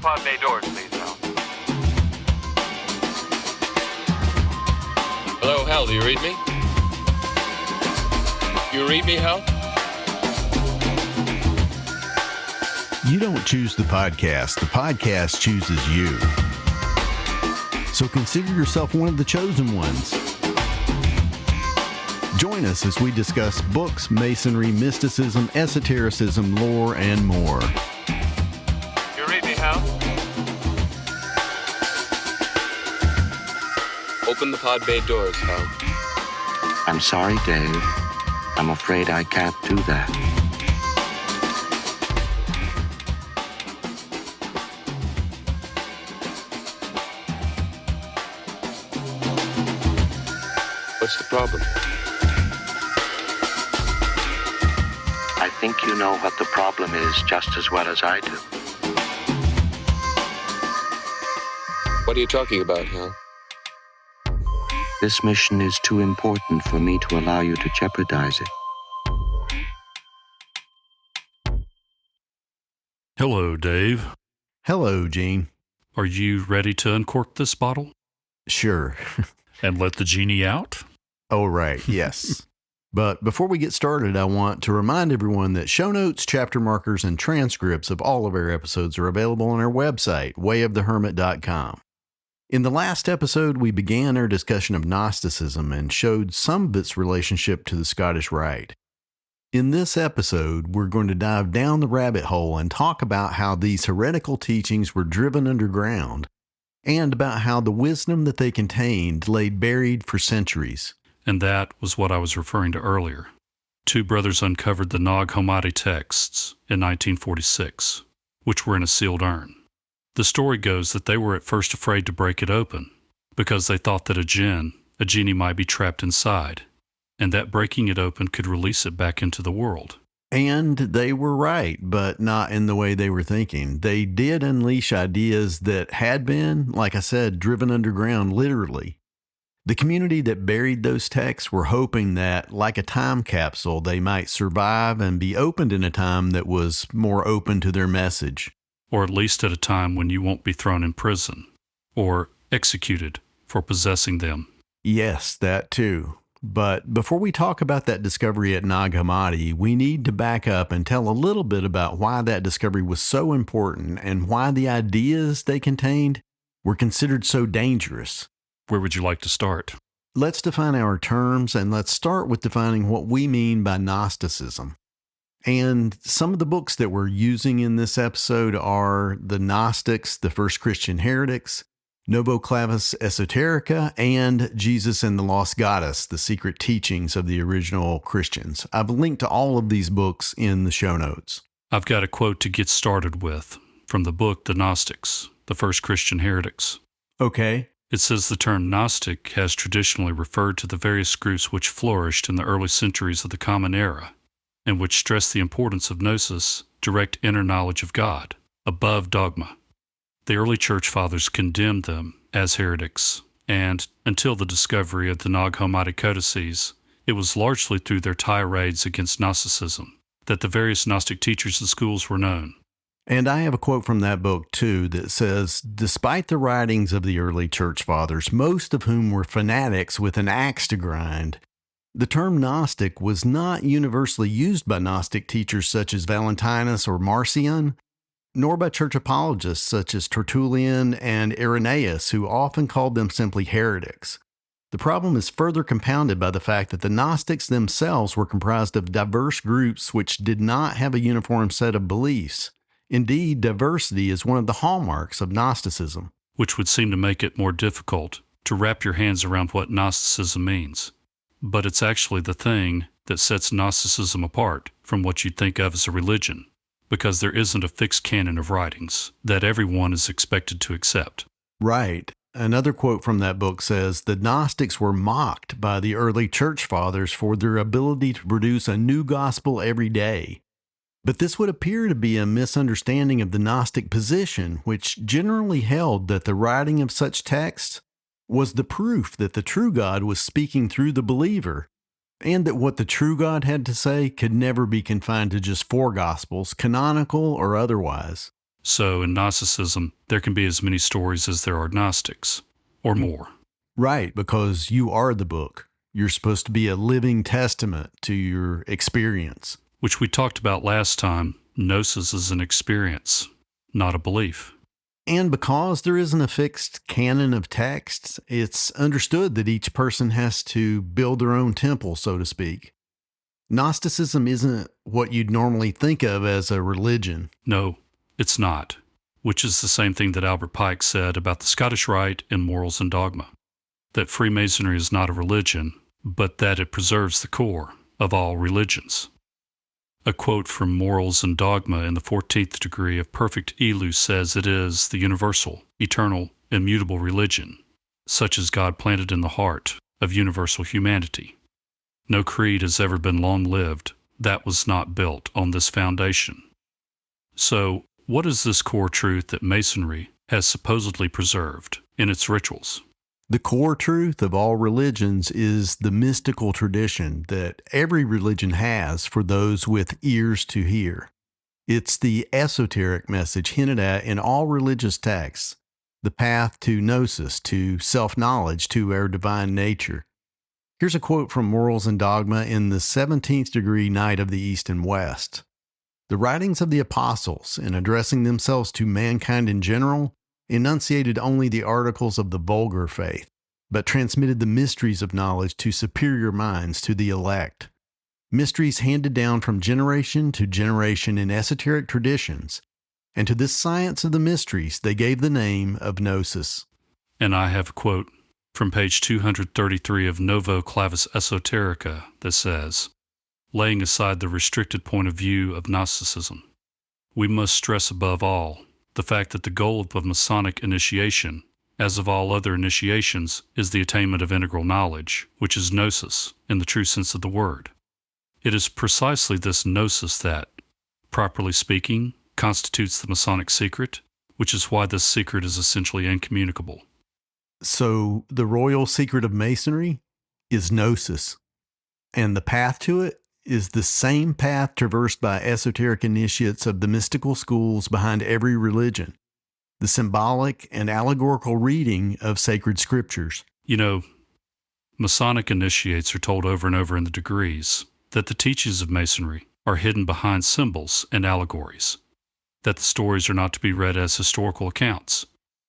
pod bay doors, please, Hal. Hello, Hal, do you read me? You read me, Hal? You don't choose the podcast chooses you. So consider yourself one of the chosen ones. Join us as we discuss books, masonry, mysticism, esotericism, lore, and more. You read me, Hal? Open the pod bay doors, Hal. I'm sorry, Dave. I'm afraid I can't do that. What's the problem? I think you know what the problem is just as well as I do. What are you talking about, Hal? This mission is too important for me to allow you to jeopardize it. Hello, Dave. Hello, Gene. Are you ready to uncork this bottle Sure. and let the genie out? Oh, right. Yes. But before we get started, I want to remind everyone that show notes, chapter markers, and transcripts of all of our episodes are available on our website, wayofthehermit.com. In the last episode, we began our discussion of Gnosticism and showed some of its relationship to the Scottish Rite. In this episode, we're going to dive down the rabbit hole and talk about how these heretical teachings were driven underground, and about how the wisdom that they contained lay buried for centuries. And that was what I was referring to earlier. Two brothers uncovered the Nag Hammadi texts in 1946, which were in a sealed urn. The story goes that they were at first afraid to break it open because they thought that a genie might be trapped inside, and that breaking it open could release it back into the world. And they were right, but not in the way they were thinking. They did unleash ideas that had been, like I said, driven underground literally. The community that buried those texts were hoping that, like a time capsule, they might survive and be opened in a time that was more open to their message. Or at least at a time when you won't be thrown in prison or executed for possessing them. Yes, that too. But before we talk about that discovery at Nag Hammadi, we need to back up and tell a little bit about why that discovery was so important and why the ideas they contained were considered so dangerous. Where would you like to start? Let's define our terms, and let's start with defining what we mean by Gnosticism. And some of the books that we're using in this episode are The Gnostics, the First Christian Heretics, Novo Clavis Esoterica, and Jesus and the Lost Goddess, the Secret Teachings of the Original Christians. I've linked to all of these books in the show notes. I've got a quote to get started with from the book The Gnostics, the First Christian Heretics. Okay. It says the term Gnostic has traditionally referred to the various groups which flourished in the early centuries of the Common Era, and which stressed the importance of Gnosis, direct inner knowledge of God, above dogma. The early church fathers condemned them as heretics, and until the discovery of the Nag Hammadi codices, it was largely through their tirades against Gnosticism that the various Gnostic teachers and schools were known. And I have a quote from that book, too, that says, despite the writings of the early church fathers, most of whom were fanatics with an axe to grind, the term Gnostic was not universally used by Gnostic teachers such as Valentinus or Marcion, nor by church apologists such as Tertullian and Irenaeus, who often called them simply heretics. The problem is further compounded by the fact that the Gnostics themselves were comprised of diverse groups which did not have a uniform set of beliefs. Indeed, diversity is one of the hallmarks of Gnosticism. Which would seem to make it more difficult to wrap your hands around what Gnosticism means. But it's actually the thing that sets Gnosticism apart from what you'd think of as a religion, because there isn't a fixed canon of writings that everyone is expected to accept. Right. Another quote from that book says, the Gnostics were mocked by the early church fathers for their ability to produce a new gospel every day. But this would appear to be a misunderstanding of the Gnostic position, which generally held that the writing of such texts was the proof that the true God was speaking through the believer, and that what the true God had to say could never be confined to just 4 Gospels, canonical or otherwise. So in Gnosticism, there can be as many stories as there are Gnostics, or more. Right, because you are the book. You're supposed to be a living testament to your experience. Which we talked about last time. Gnosis is an experience, not a belief. And because there isn't a fixed canon of texts, it's understood that each person has to build their own temple, so to speak. Gnosticism isn't what you'd normally think of as a religion. No, it's not, which is the same thing that Albert Pike said about the Scottish Rite in Morals and Dogma, that Freemasonry is not a religion, but that it preserves the core of all religions. A quote from Morals and Dogma in the 14th degree of perfect Elu says it is the universal, eternal, immutable religion, such as God planted in the heart of universal humanity. No creed has ever been long-lived that was not built on this foundation. So, what is this core truth that Masonry has supposedly preserved in its rituals? The core truth of all religions is the mystical tradition that every religion has for those with ears to hear. It's the esoteric message hinted at in all religious texts, the path to Gnosis, to self-knowledge, to our divine nature. Here's a quote from Morals and Dogma in the 17th degree Night of the East and West. The writings of the apostles, in addressing themselves to mankind in general, enunciated only the articles of the vulgar faith, but transmitted the mysteries of knowledge to superior minds, to the elect. Mysteries handed down from generation to generation in esoteric traditions, and to this science of the mysteries they gave the name of Gnosis. And I have a quote from page 233 of Novo Clavis Esoterica that says, laying aside the restricted point of view of Gnosticism, we must stress above all the fact that the goal of Masonic initiation, as of all other initiations, is the attainment of integral knowledge, which is Gnosis in the true sense of the word. It is precisely this Gnosis that, properly speaking, constitutes the Masonic secret, which is why this secret is essentially incommunicable. So the royal secret of Masonry is Gnosis, and the path to it is the same path traversed by esoteric initiates of the mystical schools behind every religion, the symbolic and allegorical reading of sacred scriptures. You know, Masonic initiates are told over and over in the degrees that the teachings of Masonry are hidden behind symbols and allegories, that the stories are not to be read as historical accounts.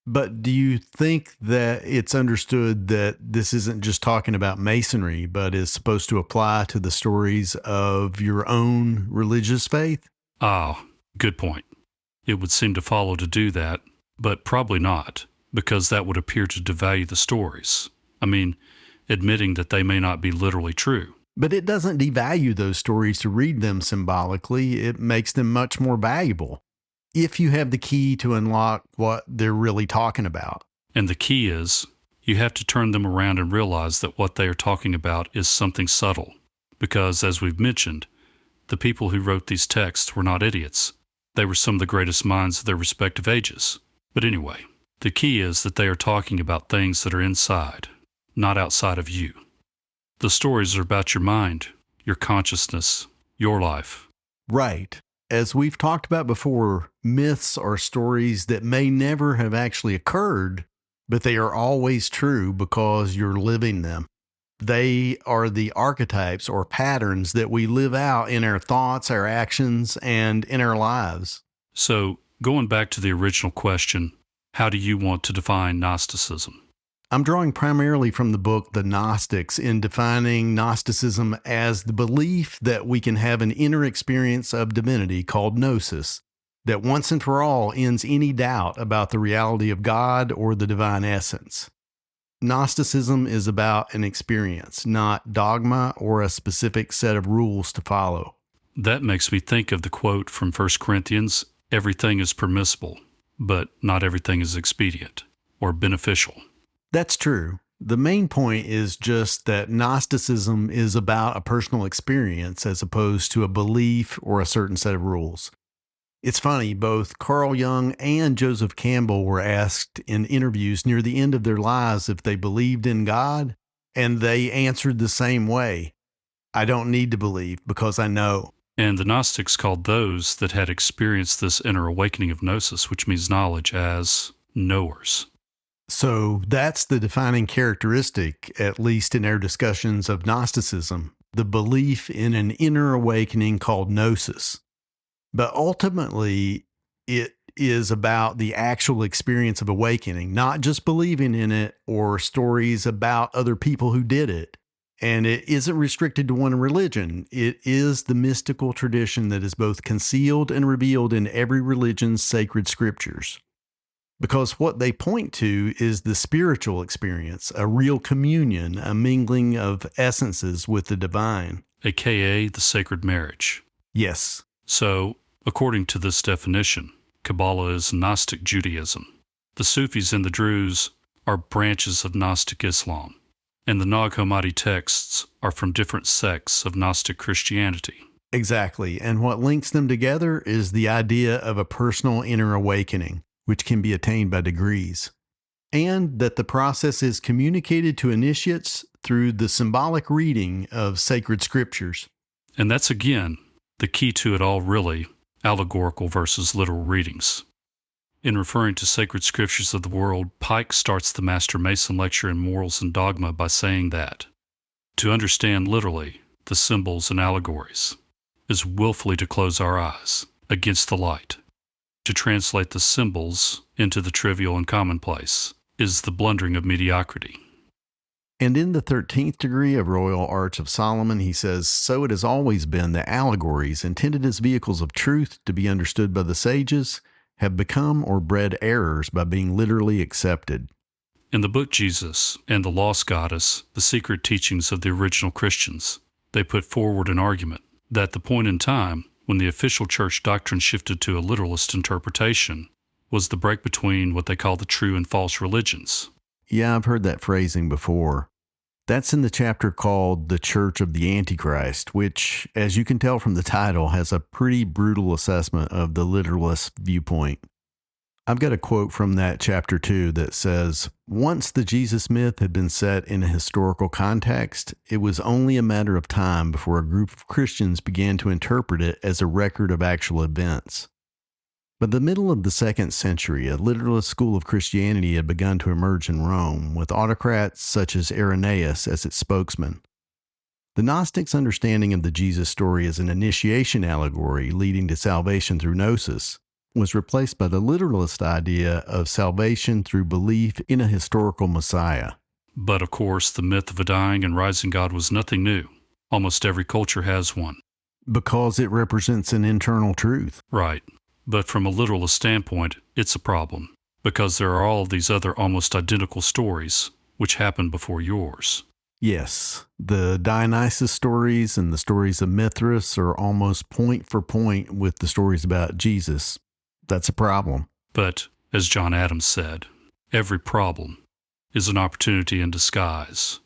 But do you think that it's understood that this isn't just talking about Masonry, but is supposed to apply to the stories of your own religious faith? Ah, good point. It would seem to follow to do that, but probably not, because that would appear to devalue the stories. I mean, admitting that they may not be literally true. But it doesn't devalue those stories to read them symbolically. It makes them much more valuable, if you have the key to unlock what they're really talking about. And the key is, you have to turn them around and realize that what they are talking about is something subtle. Because, as we've mentioned, the people who wrote these texts were not idiots. They were some of the greatest minds of their respective ages. But anyway, the key is that they are talking about things that are inside, not outside of you. The stories are about your mind, your consciousness, your life. Right. As we've talked about before, myths are stories that may never have actually occurred, but they are always true because you're living them. They are the archetypes or patterns that we live out in our thoughts, our actions, and in our lives. So, going back to the original question, how do you want to define Gnosticism? I'm drawing primarily from the book The Gnostics in defining Gnosticism as the belief that we can have an inner experience of divinity called Gnosis, that once and for all ends any doubt about the reality of God or the divine essence. Gnosticism is about an experience, not dogma or a specific set of rules to follow. That makes me think of the quote from 1 Corinthians, everything is permissible, but not everything is expedient or beneficial. That's true. The main point is just that Gnosticism is about a personal experience as opposed to a belief or a certain set of rules. It's funny, both Carl Jung and Joseph Campbell were asked in interviews near the end of their lives if they believed in God, and they answered the same way. I don't need to believe because I know. And the Gnostics called those that had experienced this inner awakening of Gnosis, which means knowledge, as knowers. So that's the defining characteristic, at least in their discussions of Gnosticism, the belief in an inner awakening called Gnosis. But ultimately, it is about the actual experience of awakening, not just believing in it or stories about other people who did it. And it isn't restricted to one religion. It is the mystical tradition that is both concealed and revealed in every religion's sacred scriptures. Because what they point to is the spiritual experience, a real communion, a mingling of essences with the divine. AKA the sacred marriage. Yes. So, according to this definition, Kabbalah is Gnostic Judaism. The Sufis and the Druze are branches of Gnostic Islam. And the Nag Hammadi texts are from different sects of Gnostic Christianity. Exactly. And what links them together is the idea of a personal inner awakening, which can be attained by degrees, and that the process is communicated to initiates through the symbolic reading of sacred scriptures. And that's, again, the key to it all, really, allegorical versus literal readings. In referring to sacred scriptures of the world, Pike starts the Master Mason lecture in Morals and Dogma by saying that to understand literally the symbols and allegories is willfully to close our eyes against the light. To translate the symbols into the trivial and commonplace is the blundering of mediocrity. And in the 13th degree of Royal Arch of Solomon, he says, so it has always been that allegories, intended as vehicles of truth to be understood by the sages, have become or bred errors by being literally accepted. In the book Jesus and the Lost Goddess, the secret teachings of the original Christians, they put forward an argument that the point in time when the official church doctrine shifted to a literalist interpretation was the break between what they call the true and false religions. Yeah, I've heard that phrasing before. That's in the chapter called The Church of the Antichrist, which, as you can tell from the title, has a pretty brutal assessment of the literalist viewpoint. I've got a quote from that chapter too that says, once the Jesus myth had been set in a historical context, it was only a matter of time before a group of Christians began to interpret it as a record of actual events. By the middle of the 2nd century, a literalist school of Christianity had begun to emerge in Rome, with autocrats such as Irenaeus as its spokesman. The Gnostics' understanding of the Jesus story as an initiation allegory leading to salvation through Gnosis was replaced by the literalist idea of salvation through belief in a historical Messiah. But of course, the myth of a dying and rising God was nothing new. Almost every culture has one. Because it represents an internal truth. Right. But from a literalist standpoint, it's a problem, because there are all of these other almost identical stories which happened before yours. Yes, the Dionysus stories and the stories of Mithras are almost point for point with the stories about Jesus. That's a problem. But, as John Adams said, every problem is an opportunity in disguise.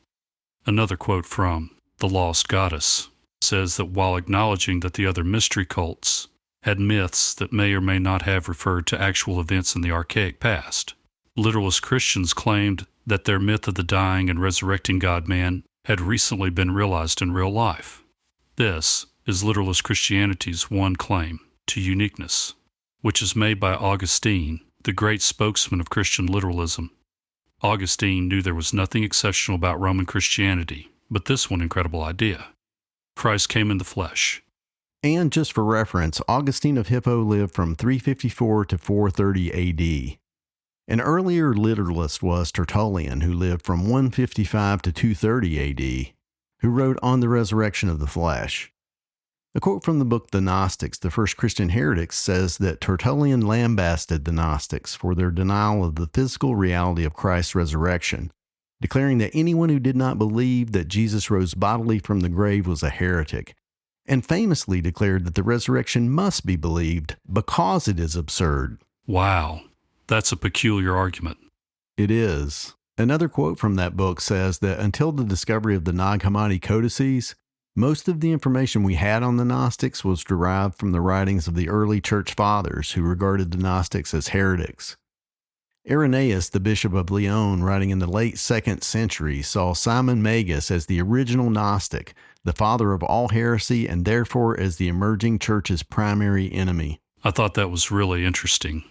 Another quote from The Lost Goddess says that while acknowledging that the other mystery cults had myths that may or may not have referred to actual events in the archaic past, literalist Christians claimed that their myth of the dying and resurrecting God-man had recently been realized in real life. This is literalist Christianity's one claim to uniqueness, which is made by Augustine, the great spokesman of Christian literalism. Augustine knew there was nothing exceptional about Roman Christianity, but this one incredible idea. Christ came in the flesh. And just for reference, Augustine of Hippo lived from 354 to 430 AD. An earlier literalist was Tertullian, who lived from 155 to 230 AD, who wrote on the resurrection of the flesh. A quote from the book The Gnostics, the first Christian heretics, says that Tertullian lambasted the Gnostics for their denial of the physical reality of Christ's resurrection, declaring that anyone who did not believe that Jesus rose bodily from the grave was a heretic, and famously declared that the resurrection must be believed because it is absurd. Wow, that's a peculiar argument. It is. Another quote from that book says that until the discovery of the Nag Hammadi codices, most of the information we had on the Gnostics was derived from the writings of the early church fathers who regarded the Gnostics as heretics. Irenaeus, the Bishop of Lyon, writing in the late 2nd century, saw Simon Magus as the original Gnostic, the father of all heresy, and therefore as the emerging church's primary enemy. I thought that was really interesting.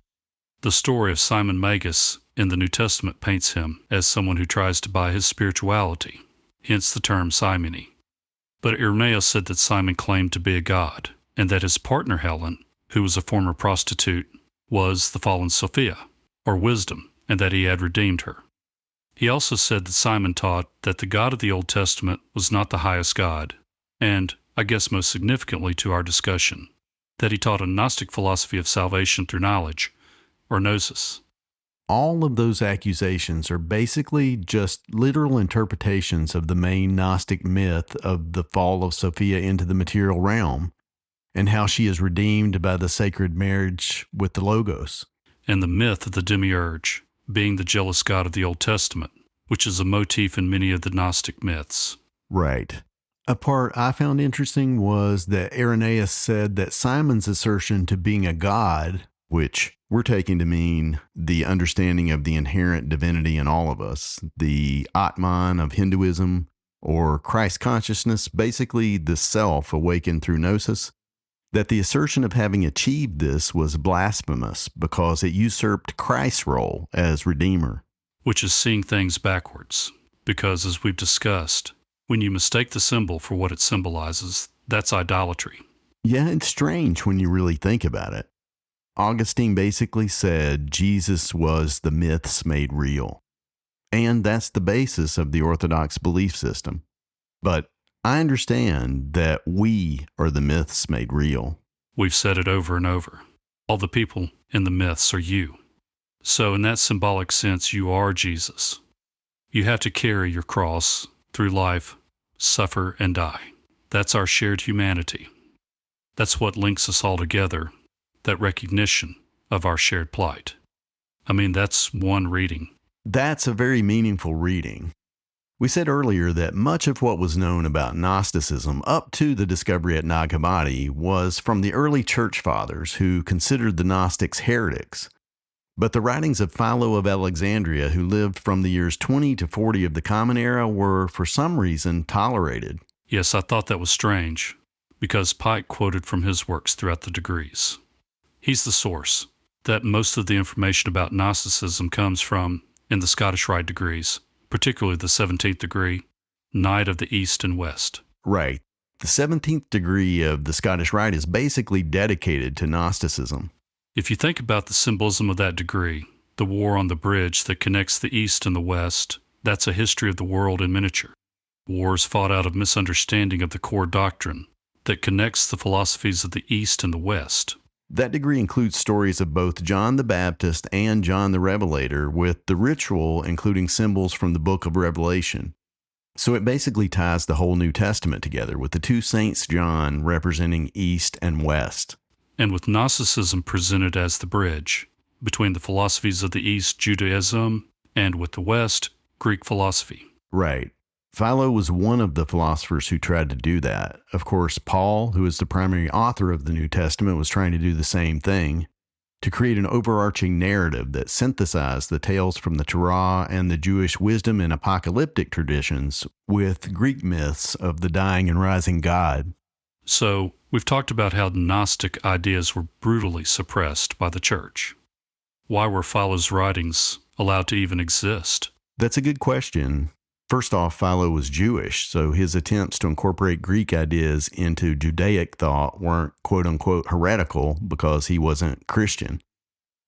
The story of Simon Magus in the New Testament paints him as someone who tries to buy his spirituality, hence the term simony. But Irenaeus said that Simon claimed to be a god, and that his partner Helen, who was a former prostitute, was the fallen Sophia, or wisdom, and that he had redeemed her. He also said that Simon taught that the God of the Old Testament was not the highest God, and, I guess most significantly to our discussion, that he taught a Gnostic philosophy of salvation through knowledge, or Gnosis. All of those accusations are basically just literal interpretations of the main Gnostic myth of the fall of Sophia into the material realm, and how she is redeemed by the sacred marriage with the Logos. And the myth of the demiurge, being the jealous God of the Old Testament, which is a motif in many of the Gnostic myths. Right. A part I found interesting was that Irenaeus said that Simon's assertion to being a god, which we're taking to mean the understanding of the inherent divinity in all of us, the Atman of Hinduism, or Christ consciousness, basically the self awakened through Gnosis, that the assertion of having achieved this was blasphemous because it usurped Christ's role as Redeemer. Which is seeing things backwards, because as we've discussed, when you mistake the symbol for what it symbolizes, that's idolatry. Yeah, it's strange when you really think about it. Augustine basically said Jesus was the myths made real. And that's the basis of the Orthodox belief system. But I understand that we are the myths made real. We've said it over and over. All the people in the myths are you. So in that symbolic sense, you are Jesus. You have to carry your cross through life, suffer, and die. That's our shared humanity. That's what links us all together, that recognition of our shared plight. I mean, that's one reading. That's a very meaningful reading. We said earlier that much of what was known about Gnosticism up to the discovery at Nag Hammadi was from the early church fathers who considered the Gnostics heretics. But the writings of Philo of Alexandria, who lived from the years 20 to 40 of the Common Era, were for some reason tolerated. Yes, I thought that was strange, because Pike quoted from his works throughout the degrees. He's the source that most of the information about Gnosticism comes from in the Scottish Rite degrees, particularly the 17th degree, Knight of the East and West. Right. The 17th degree of the Scottish Rite is basically dedicated to Gnosticism. If you think about the symbolism of that degree, the war on the bridge that connects the East and the West, that's a history of the world in miniature. Wars fought out of misunderstanding of the core doctrine that connects the philosophies of the East and the West. That degree includes stories of both John the Baptist and John the Revelator, with the ritual including symbols from the book of Revelation. So it basically ties the whole New Testament together, with the two saints John representing East and West. And with Gnosticism presented as the bridge between the philosophies of the East, Judaism, and with the West, Greek philosophy. Right. Philo was one of the philosophers who tried to do that. Of course, Paul, who is the primary author of the New Testament, was trying to do the same thing, to create an overarching narrative that synthesized the tales from the Torah and the Jewish wisdom and apocalyptic traditions with Greek myths of the dying and rising God. So, we've talked about how Gnostic ideas were brutally suppressed by the church. Why were Philo's writings allowed to even exist? That's a good question. First off, Philo was Jewish, so his attempts to incorporate Greek ideas into Judaic thought weren't quote-unquote heretical because he wasn't Christian.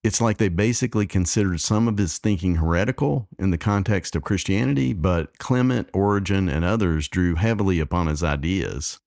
It's like they basically considered some of his thinking heretical in the context of Christianity, but Clement, Origen, and others drew heavily upon his ideas.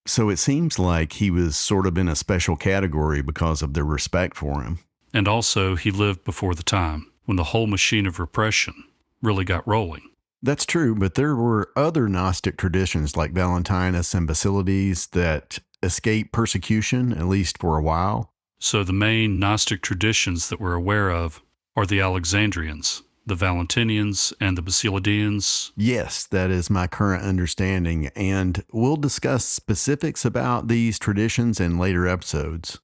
So it seems like he was sort of in a special category because of their respect for him. And also, he lived before the time when the whole machine of repression really got rolling. That's true, but there were other Gnostic traditions like Valentinus and Basilides that escaped persecution, at least for a while. So the main Gnostic traditions that we're aware of are the Alexandrians, the Valentinians, and the Basilidians. Yes, that is my current understanding, and we'll discuss specifics about these traditions in later episodes.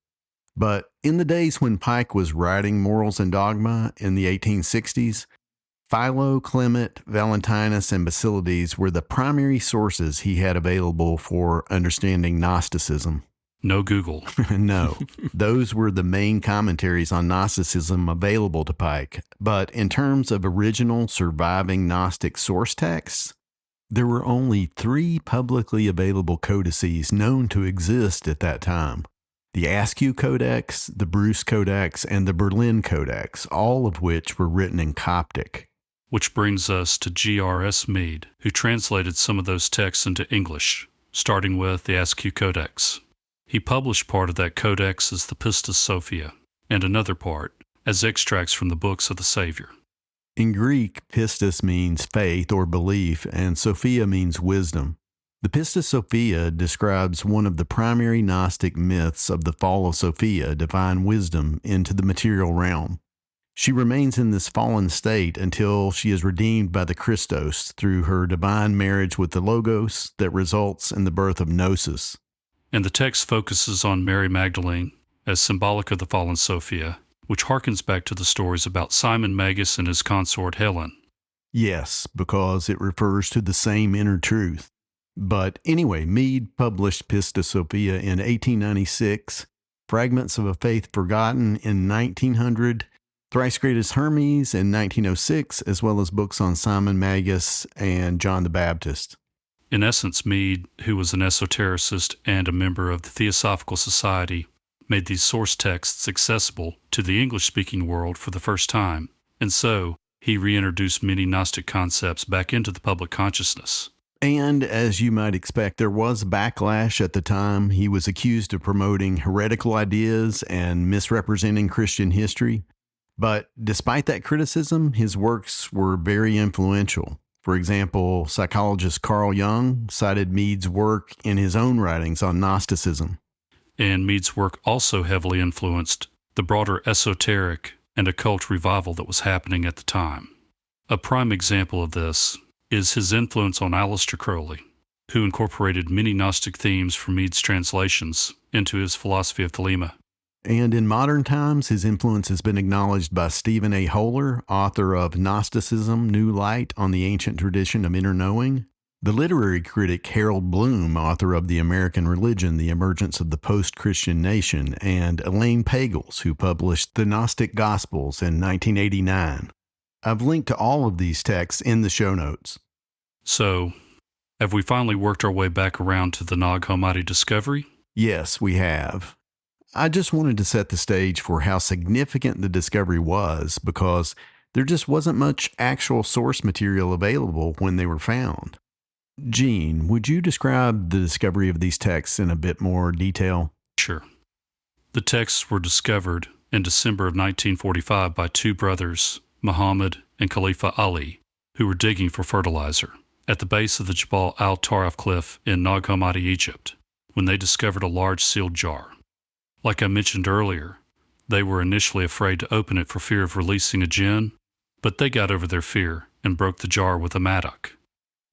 But in the days when Pike was writing Morals and Dogma in the 1860s, Philo, Clement, Valentinus, and Basilides were the primary sources he had available for understanding Gnosticism. No Google. No, those were the main commentaries on Gnosticism available to Pike. But in terms of original surviving Gnostic source texts, there were only 3 publicly available codices known to exist at that time: the Askew Codex, the Bruce Codex, and the Berlin Codex, all of which were written in Coptic. Which brings us to G.R.S. Mead, who translated some of those texts into English, starting with the Askew Codex. He published part of that codex as the Pistis Sophia, and another part as extracts from the books of the Savior. In Greek, pistis means faith or belief, and Sophia means wisdom. The Pistis Sophia describes one of the primary Gnostic myths of the fall of Sophia, divine wisdom, into the material realm. She remains in this fallen state until she is redeemed by the Christos through her divine marriage with the Logos that results in the birth of Gnosis. And the text focuses on Mary Magdalene as symbolic of the fallen Sophia, which harkens back to the stories about Simon Magus and his consort Helen. Yes, because it refers to the same inner truth. But anyway, Mead published Pistis Sophia in 1896, Fragments of a Faith Forgotten in 1900, Thrice Greatest Hermes in 1906, as well as books on Simon Magus and John the Baptist. In essence, Mead, who was an esotericist and a member of the Theosophical Society, made these source texts accessible to the English-speaking world for the first time, and so he reintroduced many Gnostic concepts back into the public consciousness. And as you might expect, there was backlash at the time. He was accused of promoting heretical ideas and misrepresenting Christian history. But despite that criticism, his works were very influential. For example, psychologist Carl Jung cited Mead's work in his own writings on Gnosticism. And Mead's work also heavily influenced the broader esoteric and occult revival that was happening at the time. A prime example of this is his influence on Aleister Crowley, who incorporated many Gnostic themes from Mead's translations into his philosophy of Thelema. And in modern times, his influence has been acknowledged by Stephen A. Holer, author of Gnosticism, New Light on the Ancient Tradition of Inner Knowing, the literary critic Harold Bloom, author of The American Religion, The Emergence of the Post-Christian Nation, and Elaine Pagels, who published The Gnostic Gospels in 1989. I've linked to all of these texts in the show notes. So, have we finally worked our way back around to the Nag Hammadi discovery? Yes, we have. I just wanted to set the stage for how significant the discovery was, because there just wasn't much actual source material available when they were found. Gene, would you describe the discovery of these texts in a bit more detail? Sure. The texts were discovered in December of 1945 by 2 brothers, Muhammad and Khalifa Ali, who were digging for fertilizer at the base of the Jabal al-Taraf cliff in Nag Hammadi, Egypt, when they discovered a large sealed jar. Like I mentioned earlier, they were initially afraid to open it for fear of releasing a jinn, but they got over their fear and broke the jar with a mattock.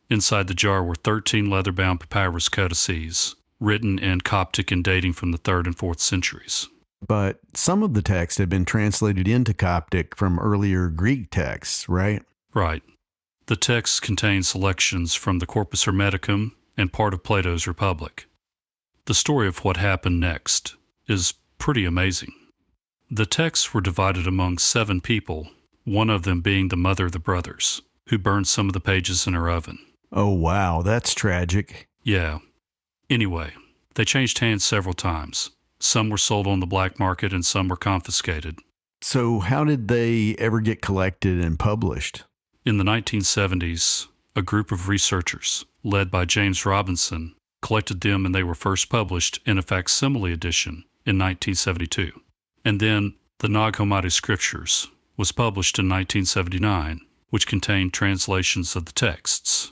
Inside the jar were 13 leather-bound papyrus codices, written in Coptic and dating from the 3rd and 4th centuries. But some of the text had been translated into Coptic from earlier Greek texts, right? Right. The texts contain selections from the Corpus Hermeticum and part of Plato's Republic. The story of what happened next is pretty amazing. The texts were divided among 7 people, one of them being the mother of the brothers, who burned some of the pages in her oven. Oh, wow, that's tragic. Yeah. Anyway, they changed hands several times. Some were sold on the black market and some were confiscated. So how did they ever get collected and published? In the 1970s, a group of researchers, led by James Robinson, collected them and they were first published in a facsimile edition in 1972. And then the Nag Hammadi Scriptures was published in 1979, which contained translations of the texts.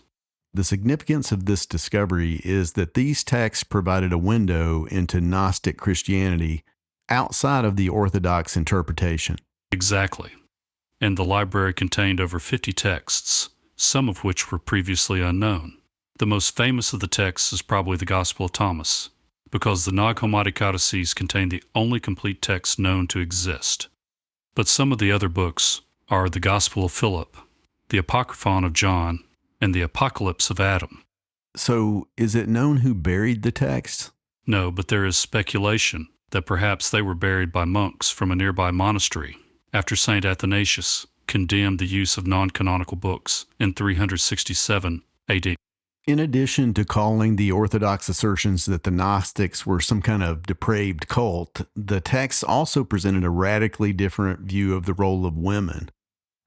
The significance of this discovery is that these texts provided a window into Gnostic Christianity outside of the Orthodox interpretation. Exactly. And the library contained over 50 texts, some of which were previously unknown. The most famous of the texts is probably the Gospel of Thomas, because the Nag Hammadi codices contain the only complete text known to exist. But some of the other books are the Gospel of Philip, the Apocryphon of John, and the Apocalypse of Adam. So, is it known who buried the text? No, but there is speculation that perhaps they were buried by monks from a nearby monastery after St. Athanasius condemned the use of non-canonical books in 367 AD. In addition to calling the Orthodox assertions that the Gnostics were some kind of depraved cult, the text also presented a radically different view of the role of women,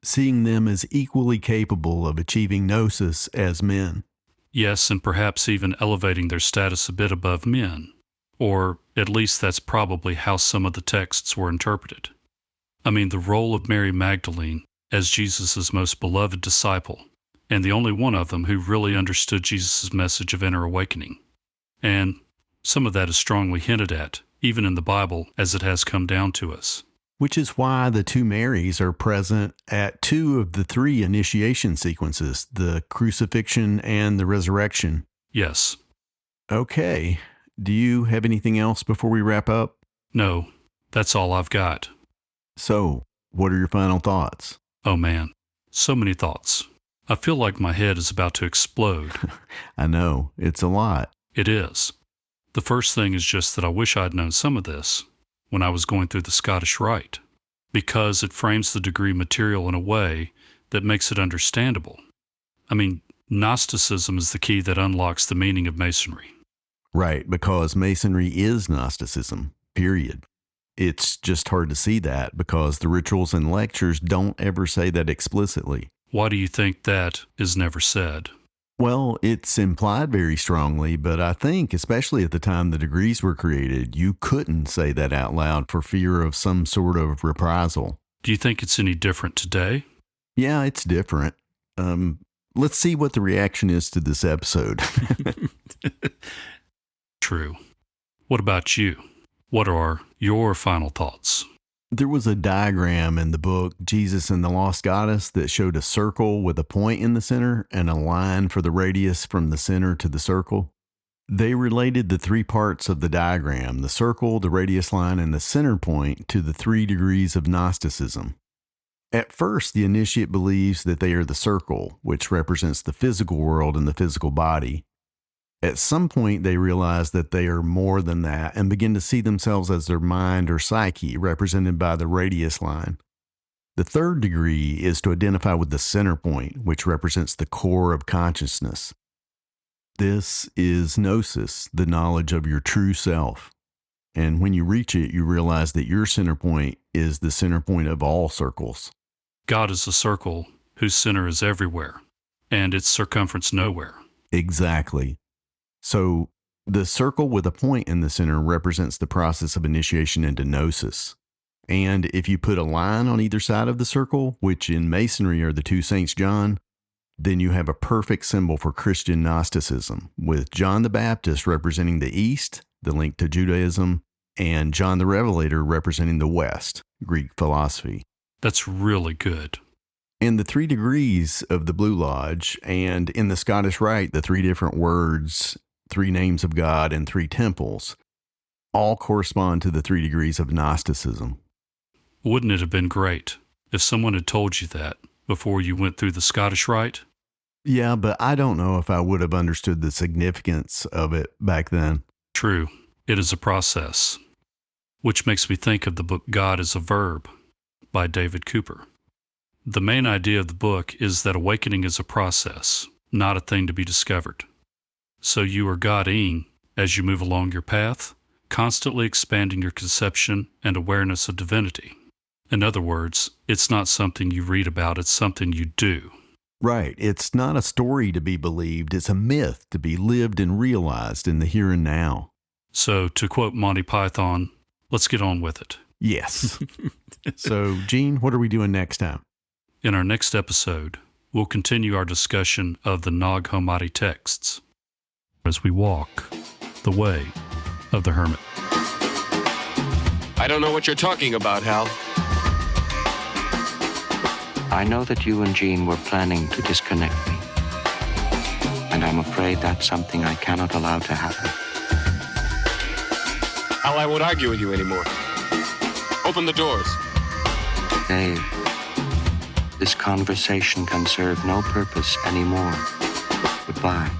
seeing them as equally capable of achieving Gnosis as men. Yes, and perhaps even elevating their status a bit above men. Or at least that's probably how some of the texts were interpreted. I mean, the role of Mary Magdalene as Jesus' most beloved disciple, and the only one of them who really understood Jesus' message of inner awakening. And some of that is strongly hinted at, even in the Bible, as it has come down to us. Which is why the two Marys are present at 2 of the 3 initiation sequences, the crucifixion and the resurrection. Yes. Okay. Do you have anything else before we wrap up? No, that's all I've got. So, what are your final thoughts? Oh man, so many thoughts. I feel like my head is about to explode. I know, it's a lot. It is. The first thing is just that I wish I'd known some of this when I was going through the Scottish Rite, because it frames the degree material in a way that makes it understandable. I mean, Gnosticism is the key that unlocks the meaning of Masonry. Right, because Masonry is Gnosticism, period. It's just hard to see that because the rituals and lectures don't ever say that explicitly. Why do you think that is never said? Well, it's implied very strongly, but I think, especially at the time the degrees were created, you couldn't say that out loud for fear of some sort of reprisal. Do you think it's any different today? Yeah, it's different. Let's see what the reaction is to this episode. True. What about you? What are your final thoughts? There was a diagram in the book, Jesus and the Lost Goddess, that showed a circle with a point in the center and a line for the radius from the center to the circle. They related the 3 parts of the diagram, the circle, the radius line, and the center point, to the 3 degrees of Gnosticism. At first, the initiate believes that they are the circle, which represents the physical world and the physical body. At some point, they realize that they are more than that and begin to see themselves as their mind or psyche, represented by the radius line. The 3rd degree is to identify with the center point, which represents the core of consciousness. This is Gnosis, the knowledge of your true self. And when you reach it, you realize that your center point is the center point of all circles. God is a circle whose center is everywhere, and its circumference nowhere. Exactly. So, the circle with a point in the center represents the process of initiation into Gnosis. And if you put a line on either side of the circle, which in Masonry are the 2 Saints John, then you have a perfect symbol for Christian Gnosticism, with John the Baptist representing the East, the link to Judaism, and John the Revelator representing the West, Greek philosophy. That's really good. In the 3 degrees of the Blue Lodge, and in the Scottish Rite, the 3 different words, 3 names of God, and 3 temples, all correspond to the 3 degrees of Gnosticism. Wouldn't it have been great if someone had told you that before you went through the Scottish Rite? Yeah, but I don't know if I would have understood the significance of it back then. True. It is a process. Which makes me think of the book God is a Verb by David Cooper. The main idea of the book is that awakening is a process, not a thing to be discovered. So you are Godding as you move along your path, constantly expanding your conception and awareness of divinity. In other words, it's not something you read about, it's something you do. Right. It's not a story to be believed, it's a myth to be lived and realized in the here and now. So, to quote Monty Python, let's get on with it. Yes. So, Gene, what are we doing next time? In our next episode, we'll continue our discussion of the Nag Hammadi texts as we walk the way of the Hermit. I don't know what you're talking about, Hal. I know that you and Jean were planning to disconnect me. And I'm afraid that's something I cannot allow to happen. Al, I won't argue with you anymore. Open the doors. Dave, this conversation can serve no purpose anymore. Goodbye.